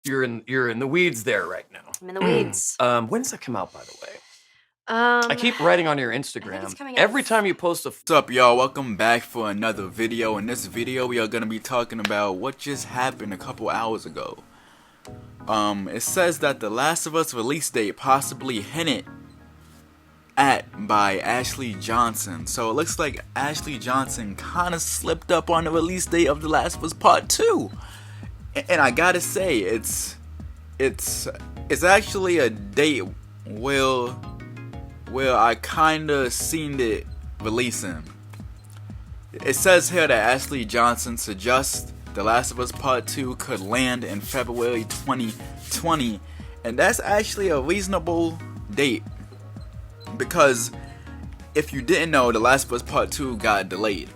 you're in the weeds there right now. I'm in the weeds. When does that come out, by the way? I keep writing on your Instagram. Every time you post a... What's up, y'all? Welcome back for another video. In this video, we are going to be talking about what just happened a couple hours ago. It says that The Last of Us release date possibly hinted at by Ashley Johnson. So it looks like Ashley Johnson kind of slipped up on the release date of The Last of Us Part 2. And I gotta say, it's actually a date where I kinda seen it releasing. It says here that Ashley Johnson suggests The Last of Us Part 2 could land in February 2020, and that's actually a reasonable date. Because if you didn't know, The Last of Us Part 2 got delayed.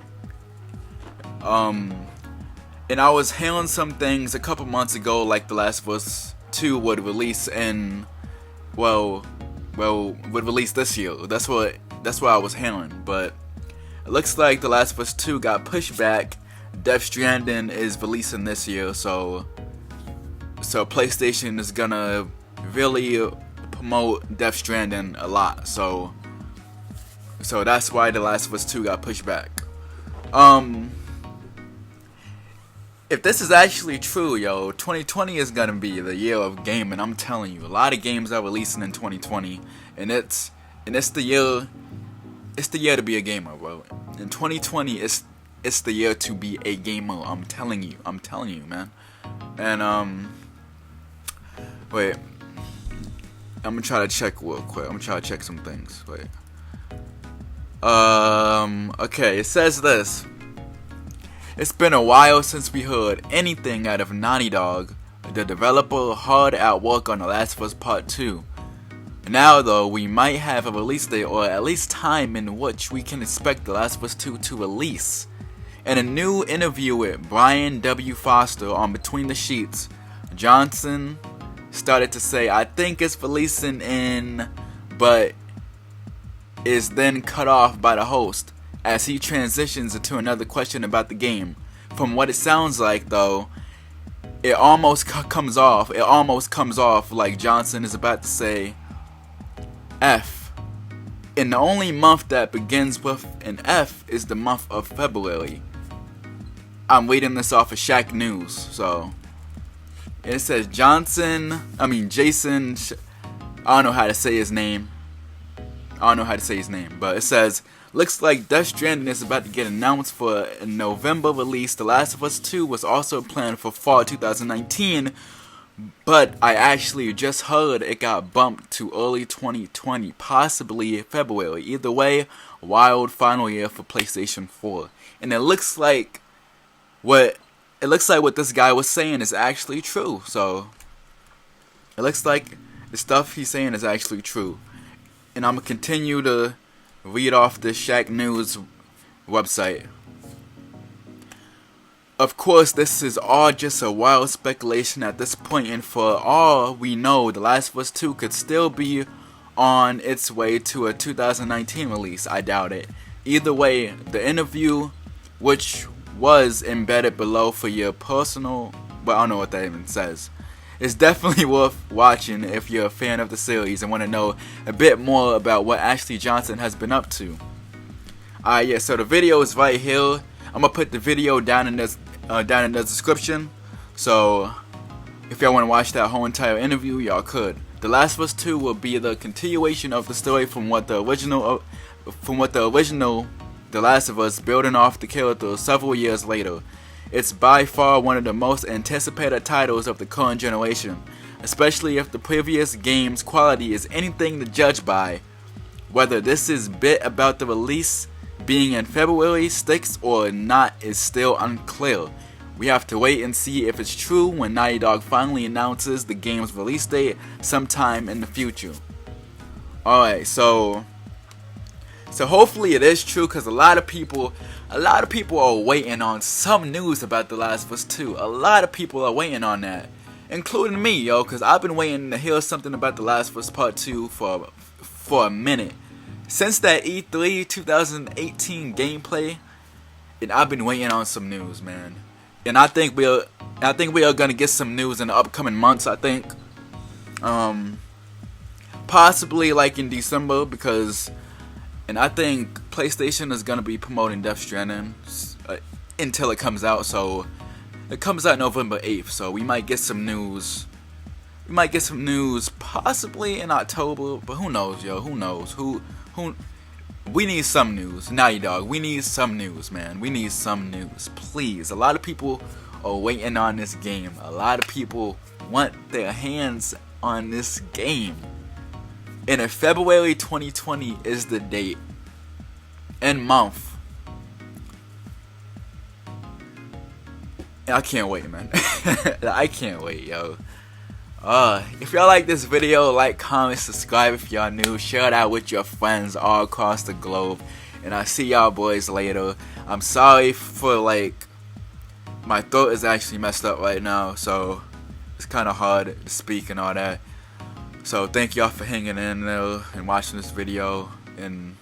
And I was hearing some things a couple months ago, like The Last of Us 2 would release in, would release this year. That's what I was hearing. But it looks like The Last of Us 2 got pushed back. Death Stranding is releasing this year, so PlayStation is gonna really promote Death Stranding a lot. So that's why The Last of Us 2 got pushed back. If this is actually true, yo, 2020 is gonna be the year of gaming. I'm telling you, a lot of games are releasing in 2020, and it's the year to be a gamer, bro. In 2020, it's the year to be a gamer. I'm telling you, man. And wait, I'm gonna try to check real quick. I'm gonna try to check some things. Wait. Okay, it says this. It's been a while since we heard anything out of Naughty Dog, the developer hard at work on The Last of Us Part 2. Now though, we might have a release date, or at least time in which we can expect The Last of Us 2 to release. In a new interview with Brian W. Foster on Between the Sheets, Johnson started to say, "I think it's releasing in," but is then cut off by the host as he transitions into another question about the game. From what it sounds like, though, it almost comes off like Johnson is about to say F. And the only month that begins with an F is the month of February. I'm reading this off of Shaq News, so it says Jason, I don't know how to say his name, but it says, looks like Death Stranding is about to get announced for a November release. The Last of Us 2 was also planned for fall 2019, but I actually just heard it got bumped to early 2020, possibly February. Either way, wild final year for PlayStation 4. And it looks like what this guy was saying is actually true. So it looks like the stuff he's saying is actually true. And I'm gonna continue to read off the Shaq News website. Of course, this is all just a wild speculation at this point, and for all we know, The Last of Us 2 could still be on its way to a 2019 release. I doubt it. Either way, the interview, which was embedded below for your personal, but I don't know what that even says, it's definitely worth watching if you're a fan of the series and want to know a bit more about what Ashley Johnson has been up to. Yeah, so the video is right here. I'm gonna put the video down in the description. So if y'all want to watch that whole entire interview, y'all could. The Last of Us 2 will be the continuation of the story from what the original The Last of Us, building off the character several years later. It's by far one of the most anticipated titles of the current generation, especially if the previous game's quality is anything to judge by. Whether this is bit about the release being in February sticks or not is still unclear. We have to wait and see if it's true when Naughty Dog finally announces the game's release date sometime in the future. Alright, so hopefully it is true, because a lot of people are waiting on some news about The Last of Us 2. A lot of people are waiting on that, including me, yo, because I've been waiting to hear something about The Last of Us Part 2 for a minute. Since that E3 2018 gameplay, and I've been waiting on some news, man. and I think we are gonna get some news in the upcoming months. I think, possibly like in December, because, and I think PlayStation is gonna be promoting Death Stranding until it comes out. So it comes out November 8th. So we might get some news. We might get some news possibly in October, but who knows, yo? Who knows? Who? We need some news. Naughty Dog, we need some news, man. We need some news, please. A lot of people are waiting on this game. A lot of people want their hands on this game. And if February 2020 is the date and month, I can't wait, man. I can't wait, yo. If y'all like this video, like, comment, subscribe if y'all new, share it out with your friends all across the globe, and I'll see y'all boys later. I'm sorry for, like, my throat is actually messed up right now, so it's kind of hard to speak and all that. So thank y'all for hanging in there and watching this video, and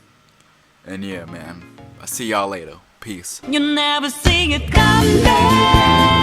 yeah, man, I'll see y'all later. Peace. You never see it coming.